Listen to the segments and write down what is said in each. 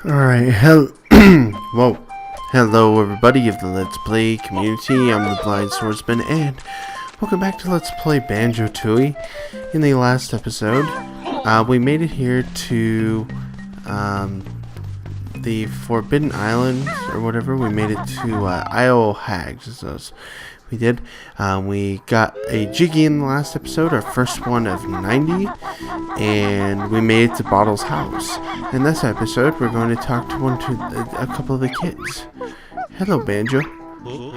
Alright, whoa. Hello everybody of the Let's Play community, I'm the Blind Swordsman, and welcome back to Let's Play Banjo Tooie. In the last episode, we made it here to the Forbidden Island, or whatever. We made it to Isle Hags. We did. We got a Jiggy in the last episode, our first one of 90, and we made it to Bottle's house. In this episode, we're going to talk to a couple of the kids. Hello, Banjo.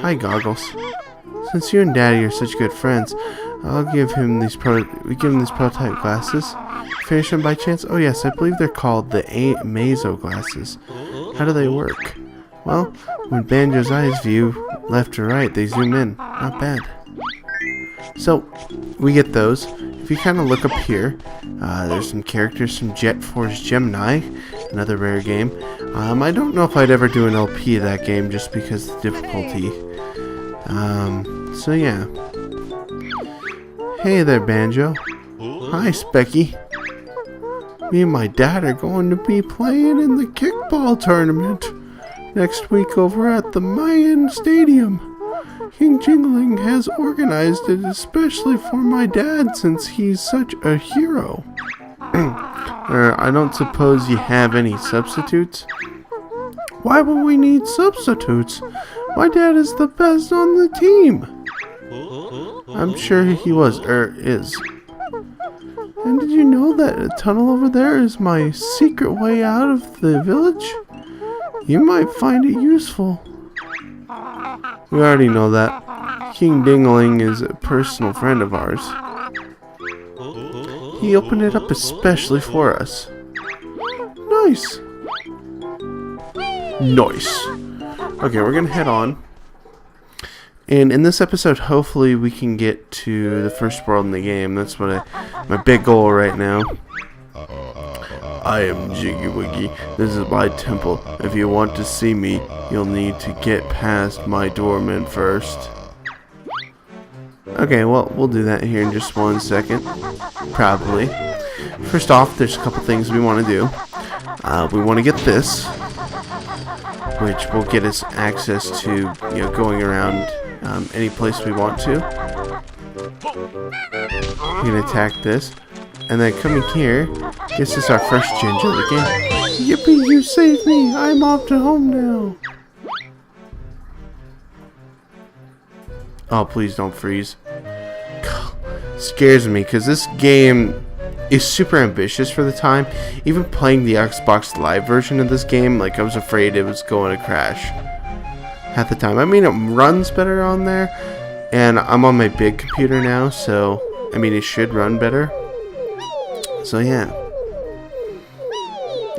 Hi, Goggles. Since you and Daddy are such good friends, I'll give him these prototype glasses. Finish them by chance? Oh yes, I believe they're called the Mazo glasses. How do they work? Well, when Banjo's eyes view left to right, they zoom in. Not bad. So, we get those. If you kind of look up here, there's some characters from Jet Force Gemini, another rare game. I don't know if I'd ever do an LP of that game just because of the difficulty. So yeah. Hey there, Banjo. Hi, Specky. Me and my dad are going to be playing in the kickball tournament next week over at the Mayan Stadium. King Jingling has organized it especially for my dad since he's such a hero. I don't suppose you have any substitutes? Why would we need substitutes? My dad is the best on the team. I'm sure he is. And did you know that a tunnel over there is my secret way out of the village? You might find it useful. We already know that. King Dingling is a personal friend of ours. He opened it up especially for us. Nice. Nice. Okay, we're gonna head on. And in this episode, hopefully we can get to the first world in the game. That's what my big goal right now. I am Jiggywiggy. This is my temple. If you want to see me, you'll need to get past my doorman first. Okay, well, we'll do that here in just 1 second. Probably. First off, there's a couple things we want to do. We want to get this, which will get us access to, going around any place we want to. We can attack this. And then coming here, this is our first jinjo of the game. Yippee, you saved me! I'm off to home now! Oh, please don't freeze. Scares me, because this game is super ambitious for the time. Even playing the Xbox Live version of this game, I was afraid it was going to crash. Half the time. I mean, it runs better on there, and I'm on my big computer now, so, it should run better. So yeah.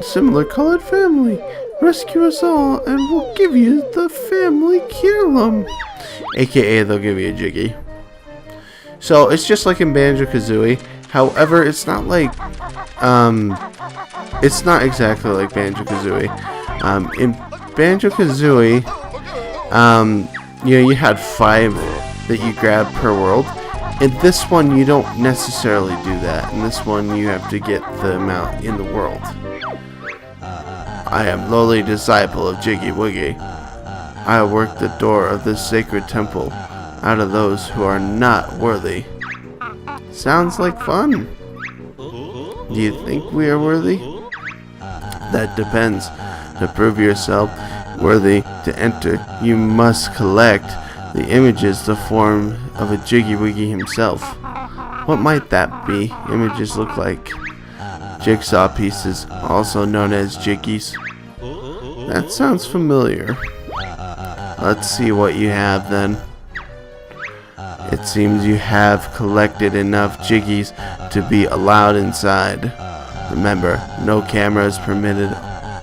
Similar colored family. Rescue us all and we'll give you the family Kirlum. AKA they'll give you a Jiggy. So it's just like in Banjo-Kazooie. However, it's not it's not exactly like Banjo-Kazooie. In Banjo-Kazooie, you had 5 that you grab per world. In this one, you don't necessarily do that. In this one, you have to get the amount in the world. I am lowly disciple of Jiggywiggy. I work the door of this sacred temple out of those who are not worthy. Sounds like fun. Do you think we are worthy? That depends. To prove yourself worthy to enter, you must collect the images, the form of a Jiggywiggy himself. What might that be? Images look like jigsaw pieces, also known as jiggies. That sounds familiar. Let's see what you have then. It seems you have collected enough jiggies to be allowed inside. Remember, no cameras permitted,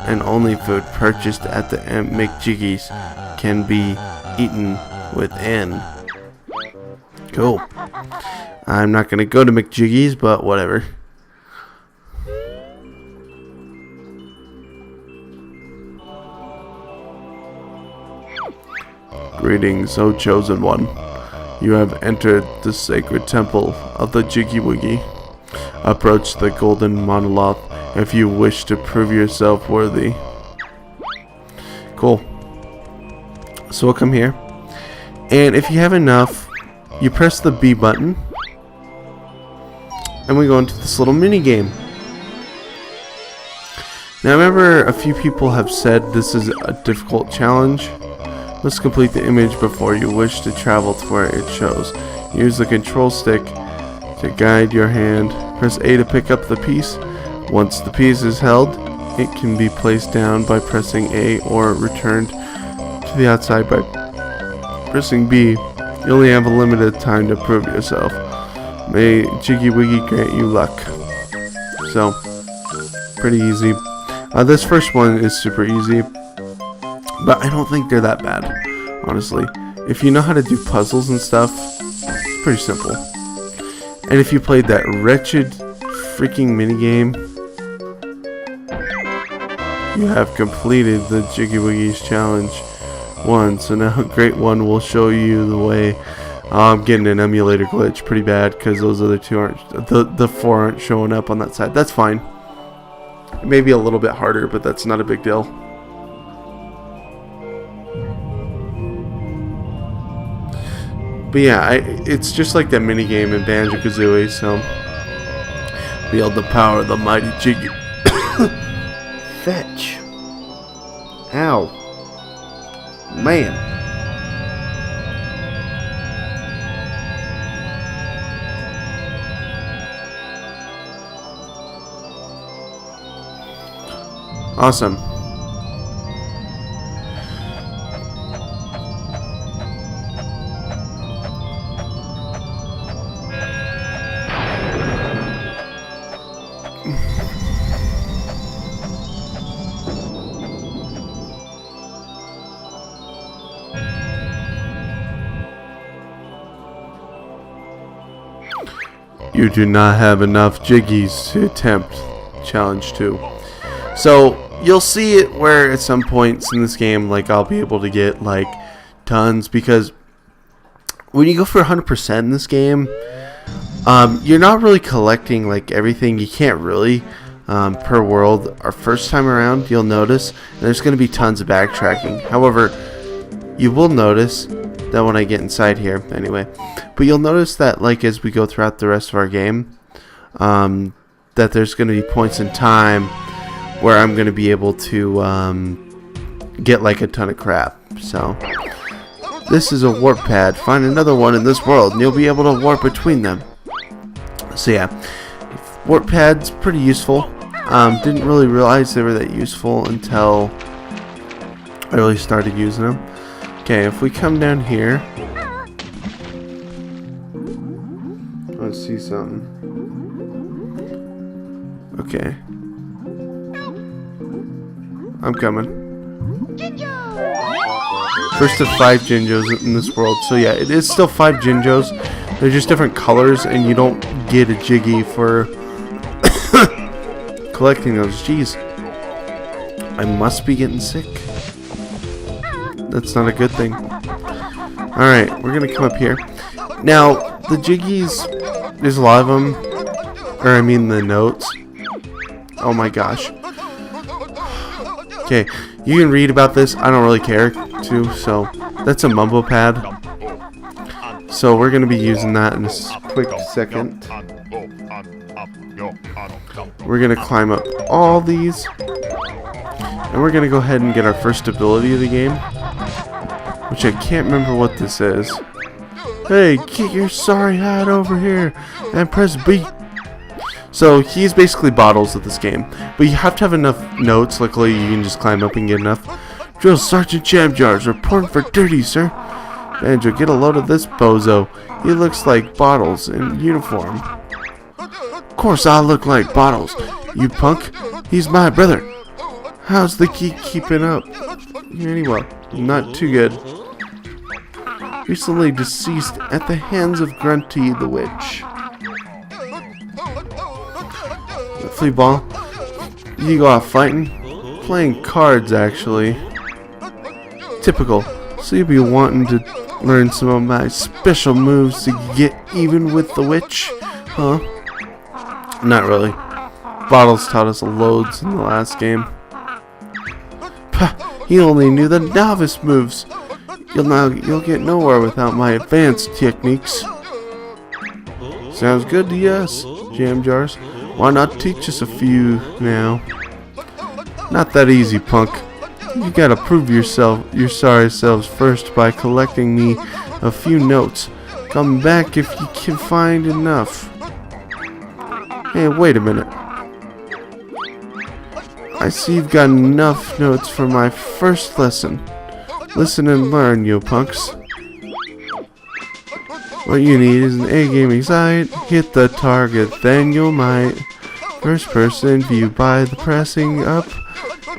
and only food purchased at the McJiggies can be eaten within. Cool. I'm not gonna go to McJiggy's, but whatever. Greetings, O chosen one. You have entered the sacred temple of the Jiggywiggy. Approach the golden monolith if you wish to prove yourself worthy. Cool. So we'll come here, and if you have enough, you press the B button, and we go into this little mini game. Now, remember, a few people have said this is a difficult challenge. Let's complete the image before you wish to travel to where it shows. Use the control stick to guide your hand. Press A to pick up the piece. Once the piece is held, it can be placed down by pressing A or returned to the outside by pressing B. You only have a limited time to prove yourself. May Jiggywiggy grant you luck. So, pretty easy. This first one is super easy, but I don't think they're that bad, honestly. If you know how to do puzzles and stuff, it's pretty simple. And if you played that wretched freaking minigame, you have completed the Jiggywiggy's challenge 1. So now Great One will show you the way. I'm getting an emulator glitch pretty bad because those other two aren't, the 4 aren't showing up on that side. That's fine. It may be a little bit harder, but that's not a big deal. But yeah, it's just like that mini game in Banjo Tooie. So, wield the power of the mighty Jiggy. Fetch. Ow. Man. Awesome. You do not have enough Jiggies to attempt challenge 2. So you'll see it where at some points in this game, like, I'll be able to get like tons, because when you go for 100% in this game, you're not really collecting like everything. You can't really per world. Our first time around, you'll notice there's going to be tons of backtracking. However, you will notice that when I get inside here, anyway, but you'll notice that like as we go throughout the rest of our game, that there's going to be points in time where I'm going to be able to get like a ton of crap. So this is a warp pad. Find another one in this world and you'll be able to warp between them. So yeah, warp pads pretty useful. Didn't really realize they were that useful until I really started using them. Okay, if we come down here, let's see something. Okay, I'm coming. First of 5 jinjos in this world. So yeah, it is still 5 jinjos. They're just different colors, and you don't get a Jiggy for collecting those. Jeez, I must be getting sick. That's not a good thing. Alright, we're gonna come up here. Now, the Jiggies, there's a lot of them. Or I mean the notes. Oh my gosh. Okay, you can read about this. I don't really care to, so that's a Mumbo pad. So we're gonna be using that in a quick second. We're gonna climb up all these. And we're gonna go ahead and get our first ability of the game, which I can't remember what this is. Hey, get your sorry hat over here and press B. So he's basically bottles of this game, but you have to have enough notes. Luckily, you can just climb up and get enough. Drill Sergeant Jamjars reporting for duty, sir. Banjo, get a load of this bozo. He looks like Bottles in uniform. Of course I look like Bottles, you punk. He's my brother. How's the key keeping up? Anyway, not too good. Recently deceased at the hands of Grunty the Witch. Flea ball. You go out fighting? Playing cards, actually. Typical. So you'll be wanting to learn some of my special moves to get even with the witch? Huh? Not really. Bottles taught us loads in the last game. Pah, he only knew the novice moves. You'll get nowhere without my advanced techniques. Sounds good to us, Jamjars. Why not teach us a few now? Not that easy, punk. You gotta prove your sorry selves first by collecting me a few notes. Come back if you can find enough. Hey, wait a minute. I see you've got enough notes for my first lesson. Listen and learn, you punks. What you need is an A-gaming sight. Hit the target, then you'll might. First person view by the pressing up.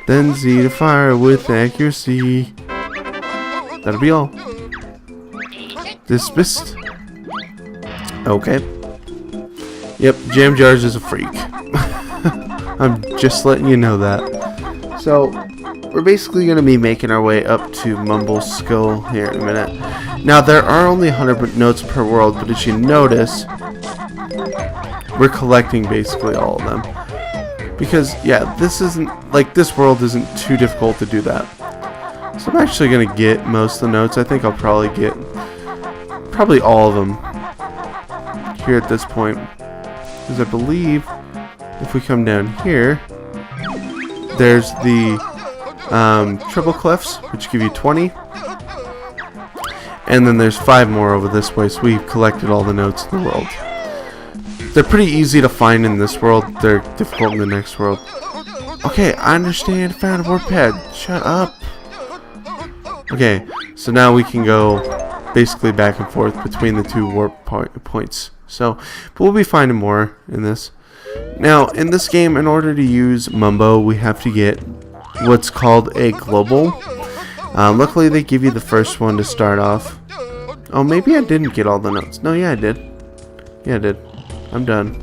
Then Z to fire with accuracy. That'll be all. Dismissed. Okay. Yep, Jamjars is a freak. I'm just letting you know that. So, we're basically going to be making our way up to Mumbo's skull here in a minute. Now, there are only 100 notes per world, but as you notice, we're collecting basically all of them. Because, yeah, this world isn't too difficult to do that. So I'm actually going to get most of the notes. I think I'll probably get all of them here at this point. Because I believe if we come down here, there's the triple clefs, which give you 20. And then there's 5 more over this way, so we've collected all the notes in the world. They're pretty easy to find in this world. They're difficult in the next world. Okay, I understand. Found a warp pad. Shut up. Okay, so now we can go basically back and forth between the 2 warp points. So, but we'll be finding more in this. Now, in this game, in order to use Mumbo, we have to get what's called a global. Luckily, they give you the first one to start off. Oh, maybe I didn't get all the notes. No, yeah, I did. Yeah, I did. I'm done.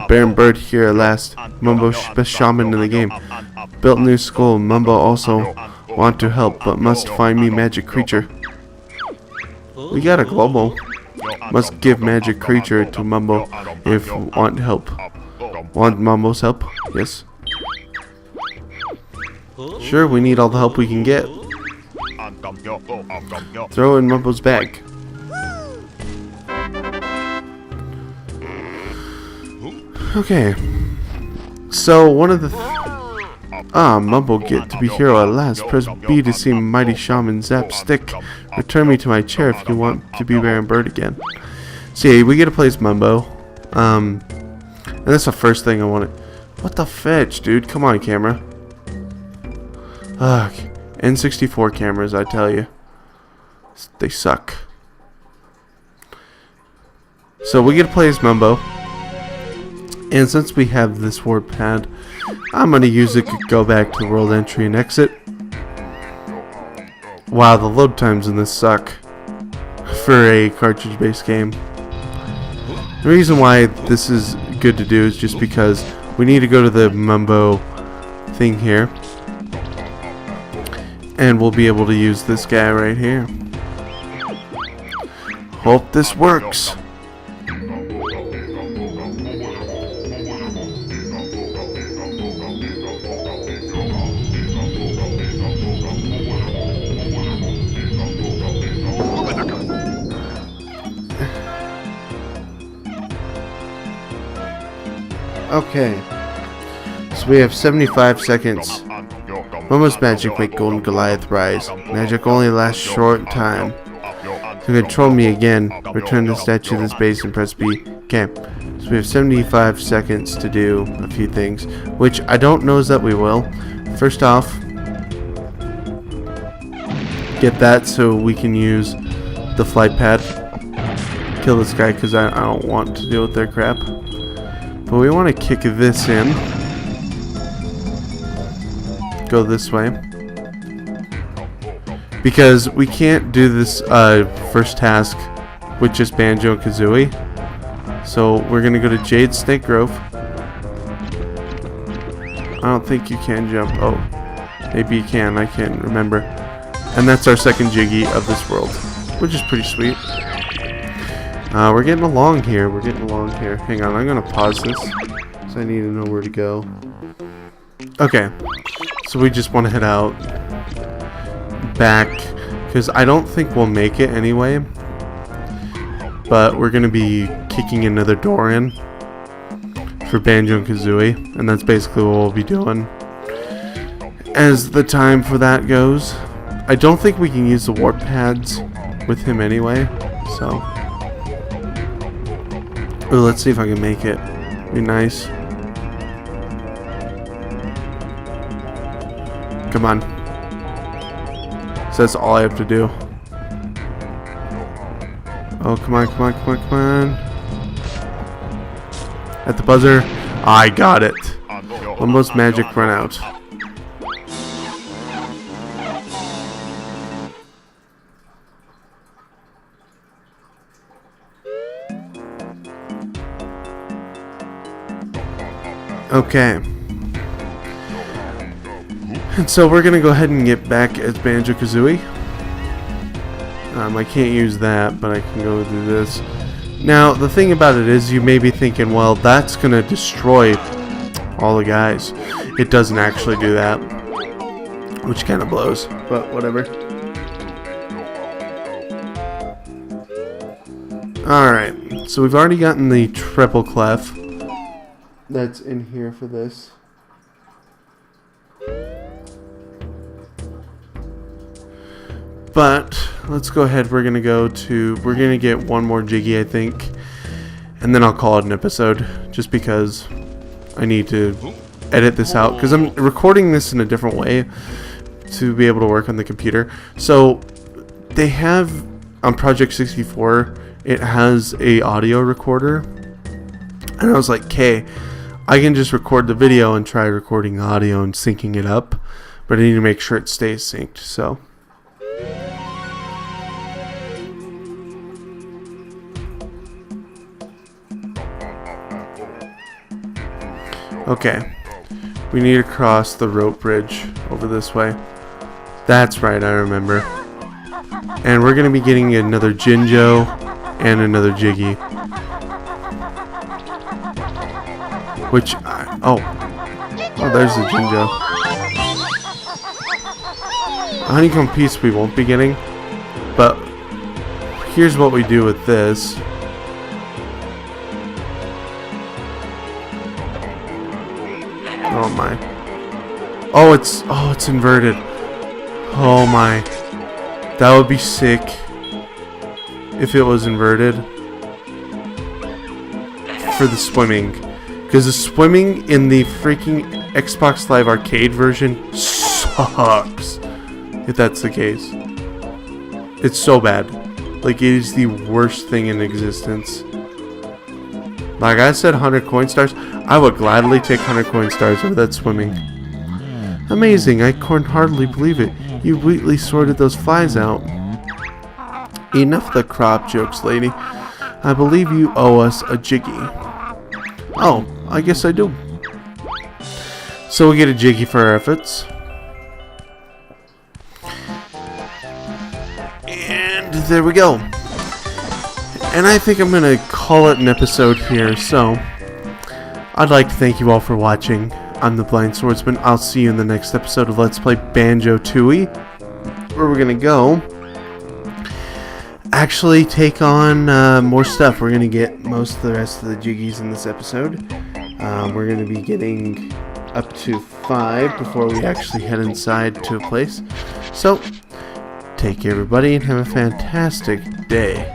Baron Bird here at last. Mumbo best shaman in the game. Built new skull. Mumbo also want to help, but must find me magic creature. We got a global. Must give magic creature to Mumbo if want help. Want Mumbo's help? Yes. Sure, we need all the help we can get. Throw in Mumbo's bag. Okay. So one of the Mumbo get to be hero at last. Press B to see mighty shaman zap stick. Return me to my chair if you want to be Baron Bird again. See, we get to play as Mumbo. And that's the first thing I wanted. What the fetch, dude? Come on, camera. Ugh. N64 cameras, I tell you. They suck. So we get to play as Mumbo. And since we have this warp pad, I'm going to use it to go back to the world entry and exit. Wow, the load times in this suck for a cartridge-based game. The reason why this is good to do is just because we need to go to the Mumbo thing here. And we'll be able to use this guy right here. Hope this works. Okay, so we have 75 seconds. Mumbo's magic make Golden Goliath rise. Magic only lasts short time. To control me again, return the statue to this base and press B. Okay, so we have 75 seconds to do a few things, which I don't know is that we will. First off, get that so we can use the flight pad. Kill this guy because I don't want to deal with their crap. But we want to kick this in. Go this way. Because we can't do this first task with just Banjo and Kazooie. So we're going to go to Jade Snake Grove. I don't think you can jump. Oh, maybe you can. I can't remember. And that's our second Jiggy of this world. which is pretty sweet. We're getting along here. Hang on, I'm gonna pause this because I need to know where to go. Okay, so we just want to head out back because I don't think we'll make it anyway. But we're gonna be kicking another door in for Banjo and Kazooie, and that's basically what we'll be doing as the time for that goes. I don't think we can use the warp pads with him anyway, so ooh, let's see if I can make it. Be nice. Come on. So that's all I have to do. Oh, come on, come on, come on, come on. At the buzzer. I got it. Almost magic run out. Okay. And so we're gonna go ahead and get back as Banjo Kazooie. I can't use that, but I can go do this. Now, the thing about it is, you may be thinking, well, that's gonna destroy all the guys. It doesn't actually do that, which kind of blows, but whatever. Alright, so we've already gotten the triple clef that's in here for this. But let's go ahead. We're gonna get one more Jiggy, I think, and then I'll call it an episode, just because I need to edit this out because I'm recording this in a different way to be able to work on the computer. So they have on Project 64, it has a audio recorder, and I was like, okay, I can just record the video and try recording the audio and syncing it up, but I need to make sure it stays synced. So okay, we need to cross the rope bridge over this way. That's right, I remember. And we're going to be getting another Jinjo and another Jiggy. Which, oh, there's the Jinjo. A honeycomb piece we won't be getting, but here's what we do with this. Oh my. Oh, it's inverted. Oh my. That would be sick if it was inverted for the swimming. Because the swimming in the freaking Xbox Live Arcade version sucks. If that's the case. It's so bad. Like, it is the worst thing in existence. Like I said, 100 coin stars. I would gladly take 100 coin stars over that swimming. Amazing, I can hardly believe it. You neatly sorted those flies out. Enough of the crop jokes, lady. I believe you owe us a Jiggy. Oh, I guess I do. So we get a Jiggy for our efforts. And there we go. And I think I'm going to call it an episode here. So I'd like to thank you all for watching. I'm the Blind Swordsman. I'll see you in the next episode of Let's Play Banjo Tooie, where we're going to go actually take on more stuff. We're going to get most of the rest of the Jiggies in this episode. We're going to be getting up to 5 before we actually head inside to a place. So, take care everybody and have a fantastic day.